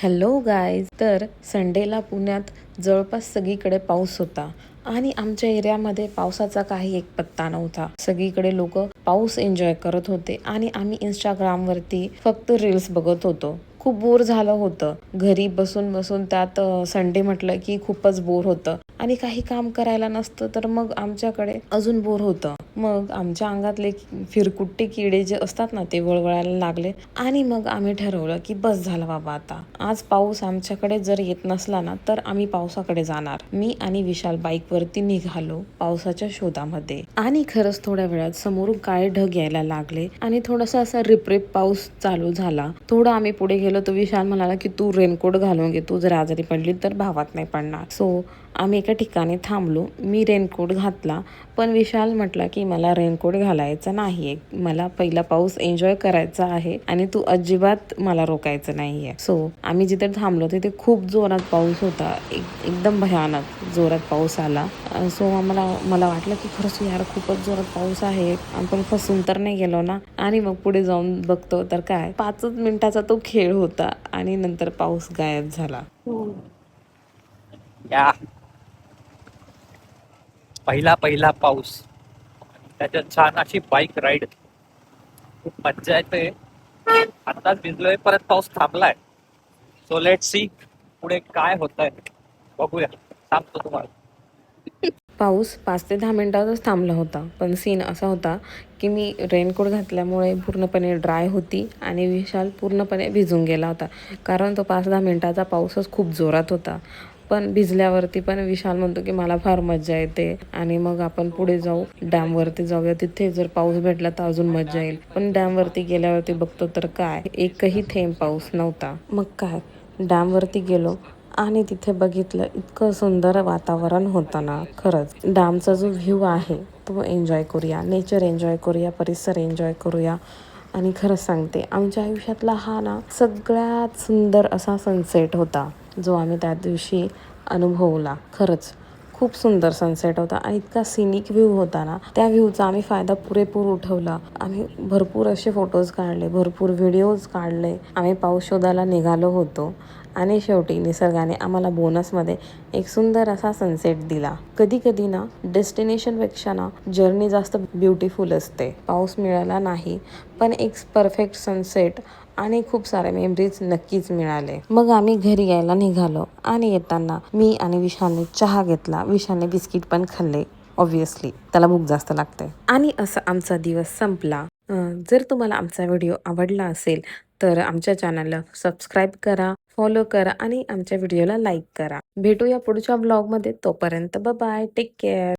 Hello guys. तर संडेला पुण्यात जवळपास सगळीकडे पाऊस होता आणि आमच्या एरियामध्ये पावसाचा काही एक पत्ता नव्हता. सगळीकडे लोक पाऊस एन्जॉय करत होते आणि आम्ही इंस्टाग्रामवरती फक्त रील्स बघत होतो. खूप बोर झालं होतं घरी बसून बसून. त्यात संडे म्हटलं की खूपच बोर होतं आणि काही काम करायला नसतं तर मग आमच्याकडे अजून बोर होतं. मग आमच्या अंगातले फिरकुट्टे किडे जे असतात ना ते वळवळायला लागले आणि मग आम्ही ठरवलं की बस झालं बाबा, आता आज पाऊस आमच्याकडे जर येत नसला ना तर आम्ही पावसाकडे जाणार. मी आणि विशाल बाईक वरती निघालो पावसाच्या शोधामध्ये आणि खरंच थोड्या वेळात समोरून काळे ढग यायला लागले आणि थोडासा असा रिपरिप पाऊस चालू झाला. थोडं आम्ही पुढे गेलो तर विशाल म्हणाला की तू रेनकोट घालून घे, तू जर आजारी पडली तर भावात नाही पडणार. सो आम्ही एका ठिकाणी थांबलो. मी रेनकोट घातला पण विशाल म्हटला की मला रेनकोट घालायचा नाहीये, मला पहिला पाऊस एन्जॉय करायचा आहे आणि तू अजिबात मला रोकायचं नाहीये. सो आम्ही जिथे थांबलो तिथे खूप जोरात पाऊस होता. एकदम भयानक जोरात पाऊस आला. सो मला वाटलं की खरंच यार खूपच जोरात पाऊस आहे, आपण फसून तर नाही गेलो ना. आणि मग पुढे जाऊन बघतो तर काय 5 मिनिटाचा तो खेळ होता आणि नंतर पाऊस गायब झाला. या पहिला पहिला पाऊस, त्याच्यात छान अशी बाईक राईड, खूप मज्जा येते. आताच भिजलोय, परत पाऊस थांबलाय. सो लेट सी पुढे काय होतंय, बघूया, सांगतो तुम्हाला. पाऊस 5 ते 10 मिनिटातच थांबला होता, पण सीन असा होता की मी रेनकोट घातल्यामुळे पूर्णपणे ड्राय होती आणि विशाल पूर्णपणे भिजून गेला होता. कारण तो 5-10 मिनिटाचा पाऊसच खूप जोरात होता. पण भिजल्यावरती पण विशाल म्हणतो की मला फार मज्जा येते आणि मग आपण पुढे जाऊ, डॅमवरती जाऊया, तिथे जर पाऊस भेटला तर अजून मज्जा येईल. पण डॅमवरती गेल्यावरती बघतो तर काय एकही थेंब पाऊस नव्हता. मग काय डॅमवरती गेलो आणि तिथे बघितलं, इतकं सुंदर वातावरण होतं ना. खरंच डॅमचा जो व्ह्यू आहे तो एन्जॉय करूया, नेचर एन्जॉय करूया, परिसर एन्जॉय करूया. आणि खरंच सांगते आमच्या आयुष्यातला हा ना सगळ्यात सुंदर असा सनसेट होता जो आम्ही त्या दिवशी अनुभवला. खरंच खूप सुंदर सनसेट होता आणि इतका सिनिक व्ह्यू होता ना. त्या व्ह्यूचा आम्ही फायदा पुरेपूर उठवला. आम्ही भरपूर असे फोटोज काढले, भरपूर व्हिडिओज काढले. आम्ही पाऊस शोधायला निघालो होतो आणि शेवटी निसर्गाने आम्हाला बोनसमध्ये एक सुंदर असा सनसेट दिला. कधी कधी ना डेस्टिनेशनपेक्षा ना जर्नी जास्त ब्युटिफुल असते. पाऊस मिळाला नाही पण एक परफेक्ट सनसेट आणि खूप सारे मेमरीज नक्कीच मिळाले. मग आम्ही घरी यायला निघालो आणि येताना मी आणि विशालने चहा घेतला. विशालने बिस्किट पण खाल्ले, ऑब्व्हियसली त्याला भूक जास्त लागते. आणि असा आमचा दिवस संपला. जर तुम्हाला आमचा व्हिडिओ आवडला असेल तर आमच्या चॅनलला सबस्क्राईब करा, फॉलो करा आणि आमच्या व्हिडिओला लाईक करा. भेटूया पुढच्या ब्लॉगमध्ये. तोपर्यंत बाय बाय, टेक केअर.